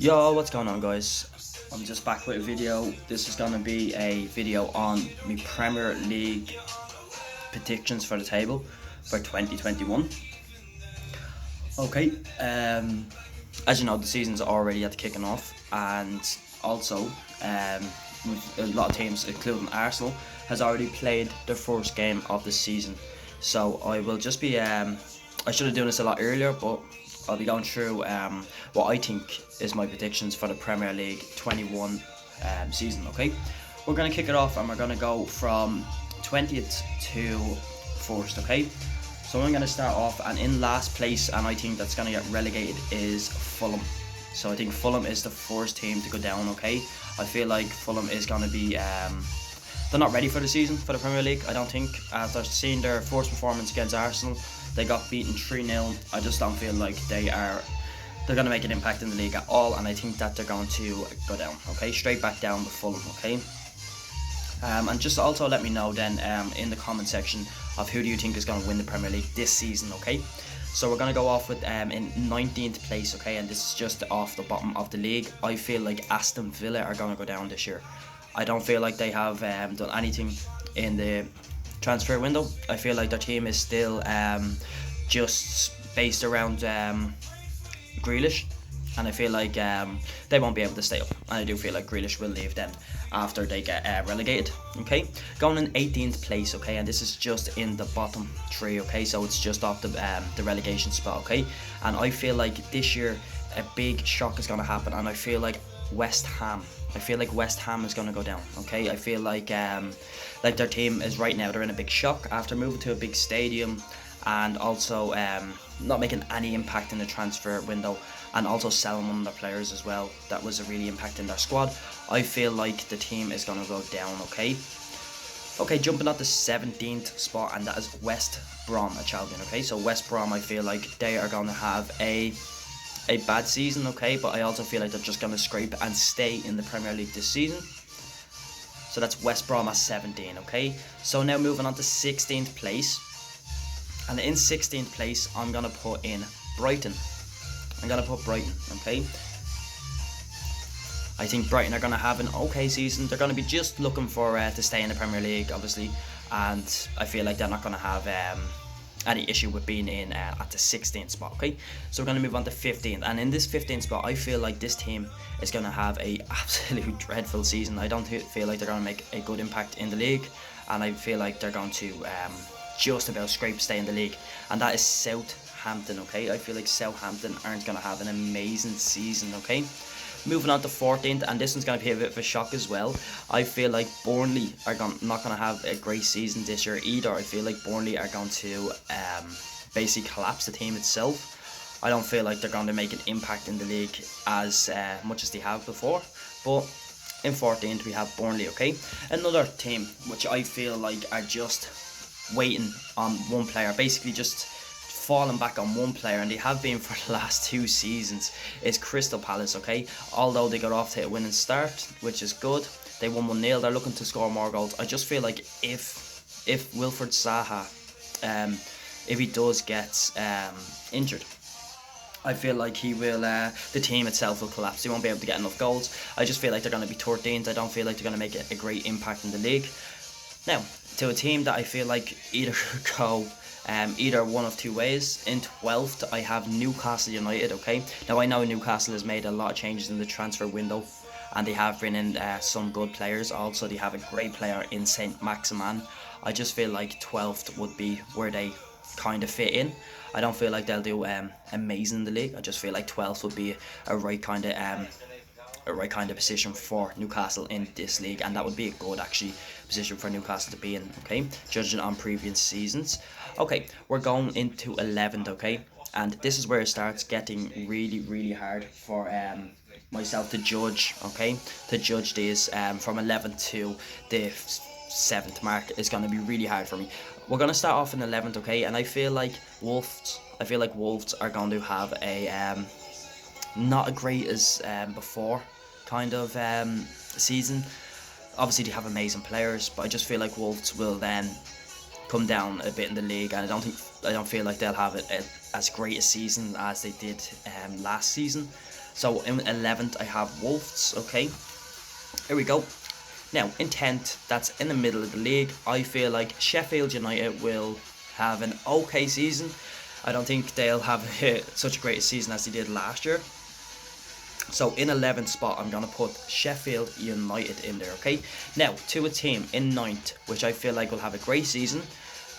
Yo, what's going on, guys? I'm just back with a video. This is gonna be a video on my Premier League predictions for the table for 2021. Okay, as you know, the season's already at the kicking off, and also a lot of teams, including Arsenal, has already played their first game of the season. So I will just be I should have done this a lot earlier, but I'll be going through what I think is my predictions for the Premier League 21 season. Okay, we're gonna kick it off, and we're gonna go from 20th to first. Okay, so I'm gonna start off, and in last place, and I think that's gonna get relegated, is Fulham. So I think Fulham is the first team to go down. Okay, I feel like Fulham is gonna be they're not ready for the season for the Premier League. I don't think, after seeing their first performance against Arsenal, they got beaten 3-0. I just don't feel like they're going to make an impact in the league at all, and I think that they're going to go down. Okay, straight back down to Fulham. Okay, and just also let me know then in the comment section of who do you think is going to win the Premier League this season. Okay, so we're going to go off with in 19th place. Okay, and this is just off the bottom of the league. I feel like Aston Villa are going to go down this year. I don't feel like they have done anything in the transfer window. I feel like their team is still just based around Grealish, and I feel like they won't be able to stay up. And I do feel like Grealish will leave them after they get relegated. Okay, going in 18th place. Okay, and this is just in the bottom three. Okay, so it's just off the relegation spot. Okay, and I feel like this year a big shock is going to happen, and I feel like West Ham. I feel like West Ham is going to go down. Okay, I feel like their team is right now. They're in a big shock after moving to a big stadium, and also not making any impact in the transfer window, and also selling one of their players as well. That was a really impact in their squad. I feel like the team is going to go down. Okay, jumping at the 17th spot, and that is West Brom Albion. Okay, so West Brom, I feel like they are going to have a bad season. Okay, but I also feel like they're just going to scrape and stay in the Premier League this season. So that's West Brom at 17. Okay, so now moving on to 16th place, and in 16th place I'm going to put in Brighton. Okay, I think Brighton are going to have an okay season. They're going to be just looking for to stay in the Premier League, obviously, and I feel like they're not going to have any issue with being in at the 16th spot. Okay, so we're going to move on to 15th, and in this 15th spot I feel like this team is going to have a absolute dreadful season. I don't feel like they're going to make a good impact in the league, and I feel like they're going to just about stay in the league, and that is Southampton. Okay, I feel like Southampton aren't going to have an amazing season. Okay, moving on to 14th, and this one's going to be a bit of a shock as well. I feel like Burnley are not going to have a great season this year either. I feel like Burnley are going to basically collapse the team itself. I don't feel like they're going to make an impact in the league as much as they have before. But in 14th we have Burnley. Okay, another team which I feel like are just waiting on one player, basically just falling back on one player, and they have been for the last 2 seasons, is Crystal Palace. Okay, although they got off to a winning start, which is good, they won 1-0. They're looking to score more goals. I just feel like if Wilfried Zaha if he does get injured, I feel like he will the team itself will collapse. They won't be able to get enough goals. I just feel like they're going to be 13th. I don't feel like they're going to make a great impact in the league. Now to a team that I feel like either go either one of two ways. In 12th I have Newcastle United. Okay, now I know Newcastle has made a lot of changes in the transfer window, and they have bring in some good players. Also they have a great player in Saint Maximin. I just feel like 12th would be where they kind of fit in. I don't feel like they'll do amazing in the league. I just feel like 12th would be a right kind of position for Newcastle in this league, and that would be a good actually position for Newcastle to be in. Okay, judging on previous seasons. Okay, we're going into 11th. Okay, and this is where it starts getting really hard for myself to judge. Okay, to judge this from 11th to the 7th mark is going to be really hard for me. We're going to start off in 11th. Okay, and I feel like Wolves are going to have a not as great as before kind of season. Obviously they have amazing players, but I just feel like Wolves will then come down a bit in the league, and I don't feel like they'll have as great a season as they did last season. So in 11th I have Wolves. Okay, here we go. Now in 10th, that's in the middle of the league, I feel like Sheffield United will have an okay season. I don't think they'll have such a great season as they did last year. So in 11th spot, I'm going to put Sheffield United in there, okay? Now, to a team in 9th, which I feel like will have a great season.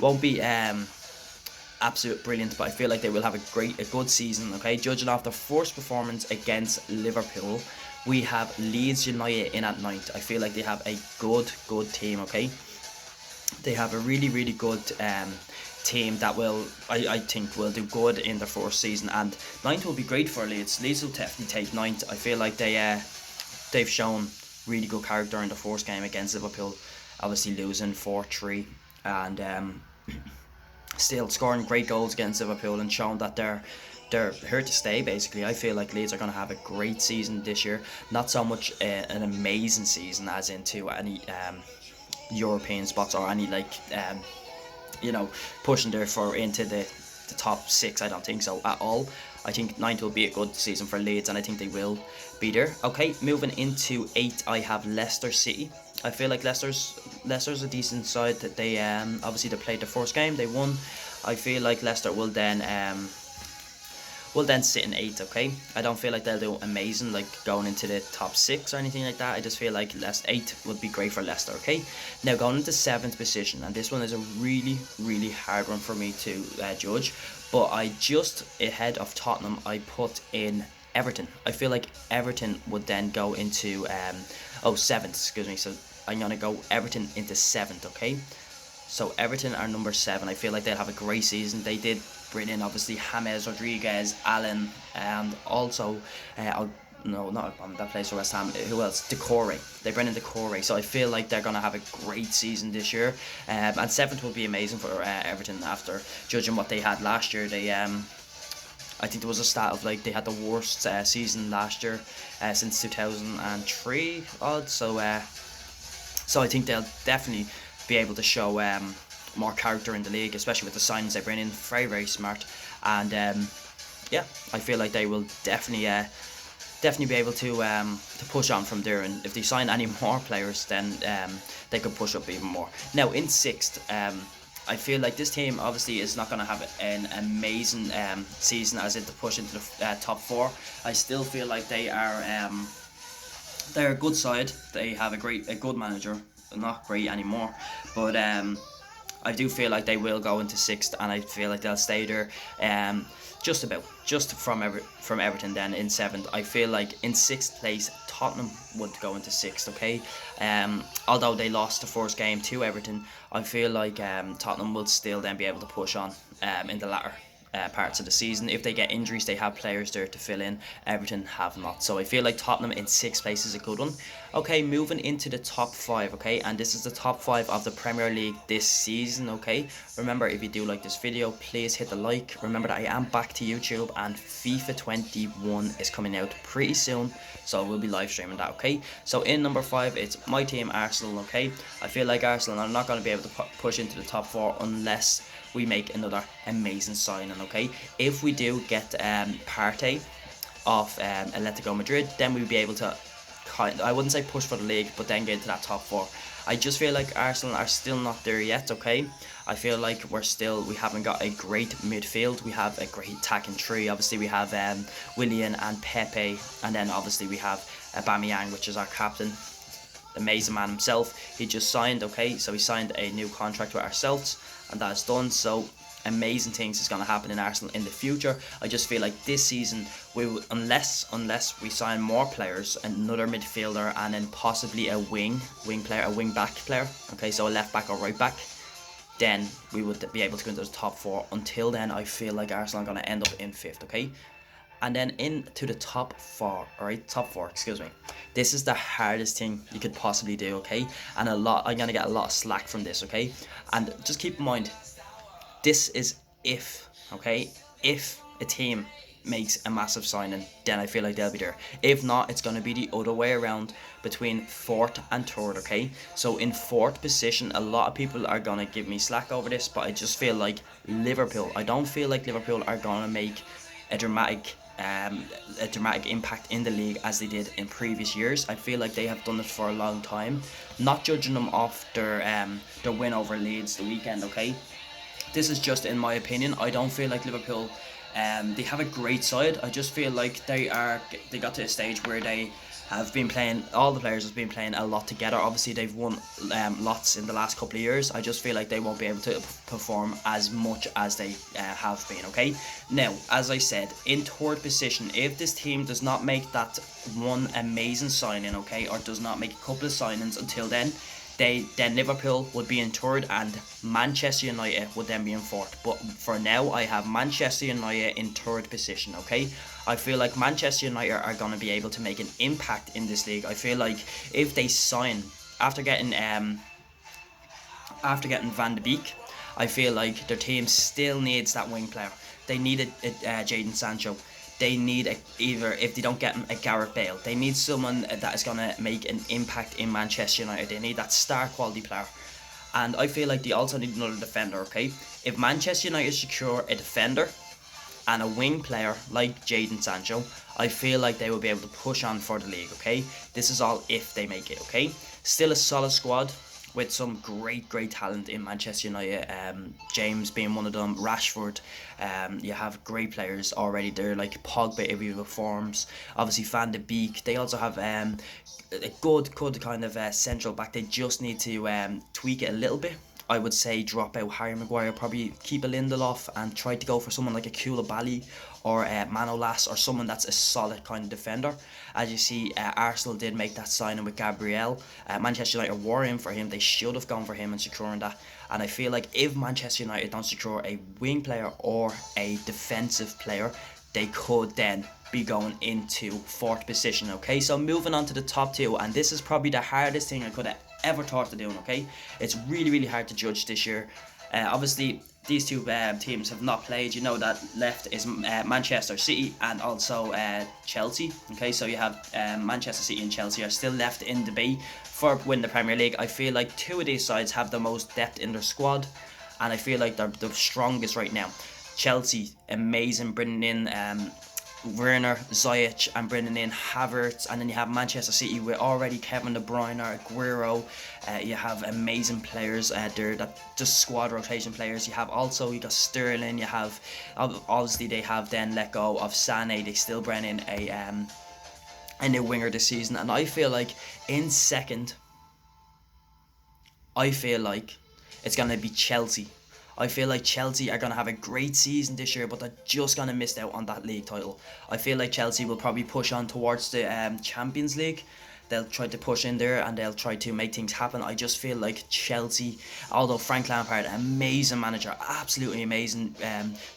Won't be absolute brilliant, but I feel like they will have a good season, okay? Judging off their first performance against Liverpool, we have Leeds United in at 9th. I feel like they have a good team, okay? They have a really good team that I think will do good in their first season, and 9th will be great for Leeds. Leeds will definitely take 9th. I feel like they've shown really good character in the first game against Liverpool, obviously losing 4-3, and still scoring great goals against Liverpool and showing that they're here to stay. Basically, I feel like Leeds are going to have a great season this year. Not so much an amazing season as into any European spots or any pushing there for into the top 6. I don't think so at all. I think 9th will be a good season for Leeds, and I think they will be there. Okay, moving into 8th, I have Leicester City. I feel like Leicester's a decent side. That they obviously they played the first game, they won. I feel like Leicester will then sit in 8th, okay? I don't feel like they'll do amazing, like going into the top 6 or anything like that. I just feel like 8th would be great for Leicester, okay? Now going into 7th position, and this one is a really hard one for me to judge, but I just ahead of Tottenham, I put in Everton. I feel like Everton would then go into 7th, excuse me. So I'm gonna go Everton into 7th, okay? So Everton are number 7. I feel like they'll have a great season. They did bring in obviously James Rodriguez, Allen, and also no, not that plays for West Ham. Who else? Decore. They bring in Decore, so I feel like they're gonna have a great season this year. And 7th will be amazing for Everton after judging what they had last year. They I think there was a stat of like they had the worst season last year since 2003 odd. So I think they'll definitely be able to show more character in the league, especially with the signings they bring in. Very smart, and yeah, I feel like they will definitely be able to push on from there. And if they sign any more players, then they could push up even more. Now in 6th, I feel like this team obviously is not going to have an amazing season as in to push into the top 4. I still feel like they're a good side. They have a good manager. Not great anymore, but I do feel like they will go into 6th, and I feel like they'll stay there just from Everton. Then in 7th, I feel like in 6th place Tottenham would go into 6th, okay? Although they lost the first game to Everton, I feel like Tottenham will still then be able to push on in the latter parts of the season. If they get injuries, they have players there to fill in. Everton have not. So I feel like Tottenham in 6th place is a good one. Okay, moving into the top 5, okay, and this is the top 5 of the Premier League this season, okay? Remember, if you do like this video, please hit the like. Remember that I am back to YouTube, and FIFA 21 is coming out pretty soon, so we'll be live streaming that, okay? So in number 5, it's my team, Arsenal, okay? I feel like Arsenal are not going to be able to push into the top 4 unless we make another amazing signing, okay? If we do get Partey off Atletico Madrid, then we'll be able to I wouldn't say push for the league, but then get into that top 4. I just feel like Arsenal are still not there yet, okay? I feel like we haven't got a great midfield. We have a great attacking tree. Obviously we have Willian and Pepe, and then obviously we have Aubameyang, which is our captain. Amazing man himself. He just signed, okay? So he signed a new contract with ourselves, and that is done. So amazing things is going to happen in Arsenal in the future. I just feel like this season unless we sign more players, another midfielder, and then possibly a wing back player, okay, so a left back or right back, then we would be able to go into the top 4. Until then, I feel like Arsenal are going to end up in 5th, okay? And then into the top 4, excuse me. This is the hardest thing you could possibly do, okay? And I'm going to get a lot of slack from this, okay? And just keep in mind, this is if a team makes a massive signing, then I feel like they'll be there. If not, it's going to be the other way around between 4th and 3rd, okay? So in 4th position, a lot of people are going to give me slack over this, but I just feel like I don't feel like Liverpool are going to make a dramatic a dramatic impact in the league as they did in previous years. I feel like they have done it for a long time. Not judging them off their win over Leeds the weekend, okay? This is just in my opinion. I don't feel like Liverpool, they have a great side. I just feel like they got to a stage where they have been playing, all the players have been playing a lot together. Obviously they've won lots in the last couple of years. I just feel like they won't be able to perform as much as they have been, okay? Now, as I said, in third position, if this team does not make that one amazing signing, okay, or does not make a couple of signings until then Liverpool would be in third and Manchester United would then be in fourth. But for now, I have Manchester United in third position, okay? I feel like Manchester United are going to be able to make an impact in this league. I feel like if they sign, after getting Van de Beek, I feel like their team still needs that wing player. They need a Jadon Sancho. They need either, if they don't get him, a Gareth Bale. They need someone that is going to make an impact in Manchester United. They need that star quality player. And I feel like they also need another defender, okay? If Manchester United secure a defender and a wing player like Jadon Sancho, I feel like they will be able to push on for the league, okay? This is all if they make it, okay? Still a solid squad with some great talent in Manchester United. James being one of them, Rashford. You have great players already there, like Pogba if he reforms. Obviously Van de Beek. They also have a good kind of central back. They just need to tweak it a little bit. I would say drop out Harry Maguire, probably keep a Lindelof and try to go for someone like a Koulibaly or Manolas or someone that's a solid kind of defender. As you see, Arsenal did make that signing with Gabriel. Manchester United were in for him. They should have gone for him and securing that. And I feel like if Manchester United don't secure a wing player or a defensive player, they could then be going into fourth position, okay? So moving on to the top two, and this is probably the hardest thing I could have ever thought of doing, okay? It's really hard to judge this year. Obviously, these two teams have not played. You know that left is Manchester City and also Chelsea, okay? So you have Manchester City and Chelsea are still left in the B for win the Premier League. I feel like two of these sides have the most depth in their squad, and I feel like they're the strongest right now. Chelsea, amazing, bringing in Werner, Ziyech, and bringing in Havertz. And then you have Manchester City with already Kevin De Bruyne, Aguero. You have amazing players there, that just squad rotation players. You got Sterling. You have, obviously they have then let go of Sané. They still bring in a new winger this season. And I feel like in second, I feel like it's going to be Chelsea. I feel like Chelsea are going to have a great season this year, but they're just going to miss out on that league title. I feel like Chelsea will probably push on towards the Champions League. They'll try to push in there and they'll try to make things happen. I just feel like Chelsea, although Frank Lampard, amazing manager, absolutely amazing,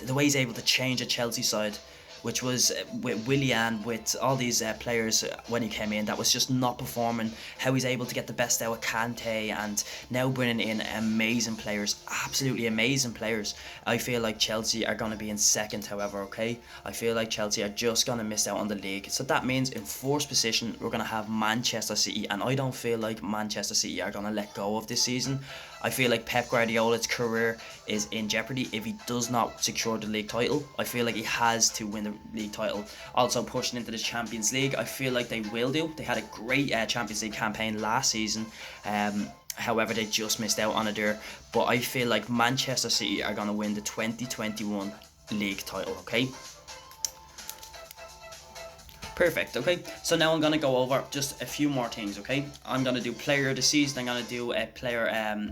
the way he's able to change a Chelsea side, which was with Willian, with all these players when he came in, that was just not performing. How he's able to get the best out of Kante and now bringing in amazing players, absolutely amazing players. I feel like Chelsea are going to be in second, however, okay? I feel like Chelsea are just going to miss out on the league. So that means in fourth position, we're going to have Manchester City, and I don't feel like Manchester City are going to let go of this season. I feel like Pep Guardiola's career is in jeopardy if he does not secure the league title. I feel like he has to win the league title. Also pushing into the Champions League, I feel like they will do. They had a great Champions League campaign last season. However, they just missed out on it there. But I feel like Manchester City are going to win the 2021 league title, okay? Perfect, okay? So now I'm going to go over just a few more things, okay? I'm going to do player of the season. I'm going to do a player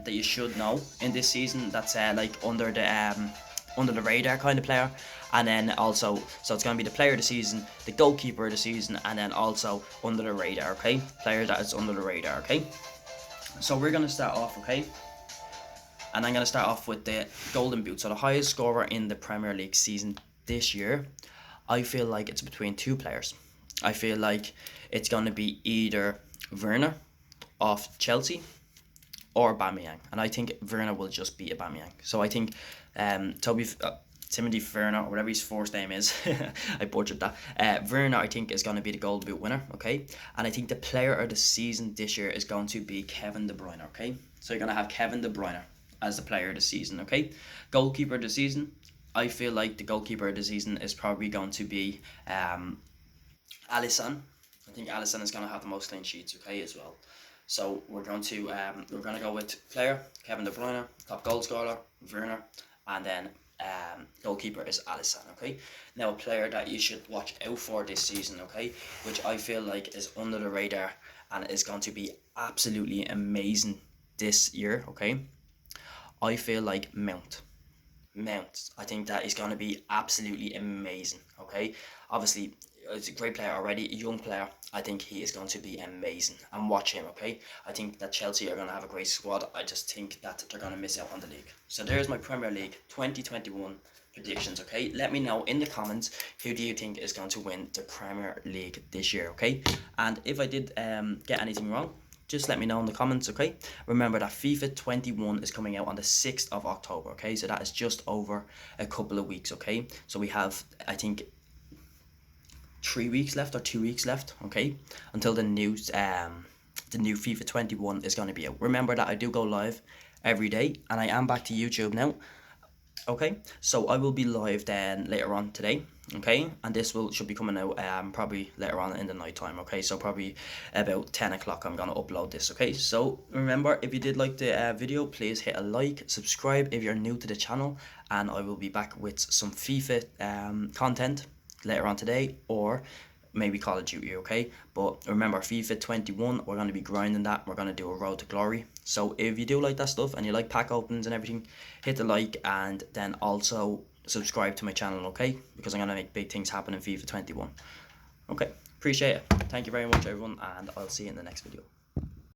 that you should know in this season that's like under the radar kind of player. And then also, so it's going to be the player of the season, the goalkeeper of the season, and then also under the radar, okay? Player that is under the radar, okay? So we're going to start off, okay? And I'm going to start off with the Golden Boot. So the highest scorer in the Premier League season this year, I feel like it's between two players. I feel like it's going to be either Werner of Chelsea or Aubameyang, and I think Werner will just beat Aubameyang. So I think Timothy Werner, or whatever his first name is, I butchered that. Werner, I think, is going to be the Golden Boot winner, okay? And I think the player of the season this year is going to be Kevin De Bruyne, okay? So you're going to have Kevin De Bruyne as the player of the season, okay? Goalkeeper of the season, I feel like the goalkeeper of the season is probably going to be Alisson. I think Alisson is going to have the most clean sheets, okay, as well. So we're going to go with player Kevin De Bruyne, top goal scorer Werner, and then goalkeeper is Alisson. Okay, now a player that you should watch out for this season, okay, which I feel like is under the radar and is going to be absolutely amazing this year. Okay, I feel like Mount. I think that is going to be absolutely amazing. Okay, obviously he's a great player already, a young player. I think he is going to be amazing, and watch him. Okay, I think that Chelsea are going to have a great squad. I just think that they're going to miss out on the league. So there's my Premier League 2021 predictions. Okay, let me know in the comments, who do you think is going to win the Premier League this year. Okay, and if I did get anything wrong, just let me know in the comments, okay? Remember that FIFA 21 is coming out on the 6th of October, okay? So that is just over a couple of weeks, okay? So we have, I think, 3 weeks left or 2 weeks left, okay? Until the new FIFA 21 is going to be out. Remember that I do go live every day, and I am back to YouTube now. Okay, so I will be live then later on today, okay, and this should be coming out probably later on in the night time. Okay, so probably about 10 o'clock I'm gonna upload this. Okay, so remember, if you did like the video, please hit a like, subscribe if you're new to the channel, and I will be back with some FIFA content later on today, or maybe Call of Duty, okay? But remember, FIFA 21, we're going to be grinding that. We're going to do a road to glory. So if you do like that stuff and you like pack opens and everything, hit the like, and then also subscribe to my channel, okay? Because I'm going to make big things happen in FIFA 21. Okay, appreciate it. Thank you very much, everyone, and I'll see you in the next video.